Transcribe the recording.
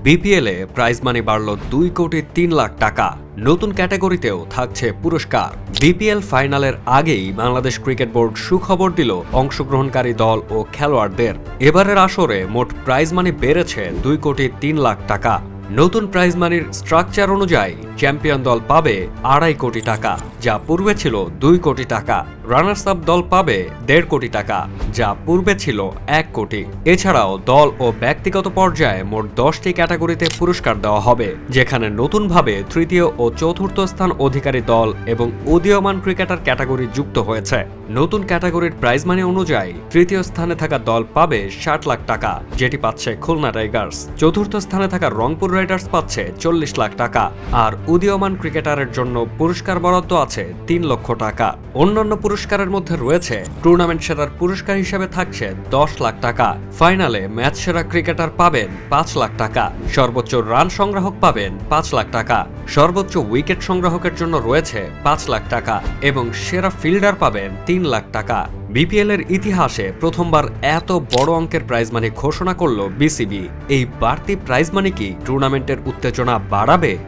বিপিএলে prize money বাড়ল 2,03,00,000 টাকা। নতুন ক্যাটাগরিতেও থাকছে পুরস্কার। বিপিএল ফাইনালের আগেই বাংলাদেশ ক্রিকেট বোর্ড সুখবর দিল অংশগ্রহণকারী দল ও খেলোয়াড়দের। এবারের আসরে মোট প্রাইজ মানি বেড়েছে 2,03,00,000 টাকা। নতুন প্রাইজ মানির স্ট্রাকচার অনুযায়ী চ্যাম্পিয়ন দল পাবে 2.5 কোটি টাকা, যা পূর্বে ছিল 2 কোটি টাকা। রানার্স আপ দল পাবে 1.5 কোটি টাকা, যা পূর্বে ছিল 1 কোটি। এছাড়াও দল ও ব্যক্তিগত পর্যায়ে মোট 10টি ক্যাটাগরিতে পুরস্কার দেওয়া হবে, যেখানে নতুনভাবে তৃতীয় ও চতুর্থ স্থান অধিকারী দল এবং উদীয়মান ক্রিকেটার ক্যাটাগরি যুক্ত হয়েছে। নতুন ক্যাটাগরির প্রাইজ মানি অনুযায়ী তৃতীয় স্থানে থাকা দল পাবে 60 লাখ টাকা, যেটি পাচ্ছে খুলনা টাইগার্স। চতুর্থ স্থানে থাকা রংপুর রাইডার্স পাচ্ছে 40 লাখ টাকা, আর উদীয়মান ক্রিকেটারের জন্য পুরস্কার বরাদ্দ আছে 3 লক্ষ টাকা। অন্যান্য পুরস্কারের মধ্যে রয়েছে টুর্নামেন্ট সেরার পুরস্কার হিসেবে থাকছে 10 লাখ টাকা। ফাইনালে ম্যাচ সেরা ক্রিকেটার পাবেন 5 লাখ টাকা, সর্বোচ্চ রান সংগ্রাহক পাবেন 5 লাখ টাকা, সর্বোচ্চ উইকেট সংগ্রাহকের জন্য রয়েছে 5 লাখ টাকা এবং সেরা ফিল্ডার পাবেন 3 লাখ টাকা। বিপিএল এর ইতিহাসে প্রথমবার এত বড় অঙ্কের প্রাইজ মানি ঘোষণা করল বিসিবি। এই বাড়তি প্রাইজ মানি কি টুর্নামেন্টের উত্তেজনা বাড়াবে?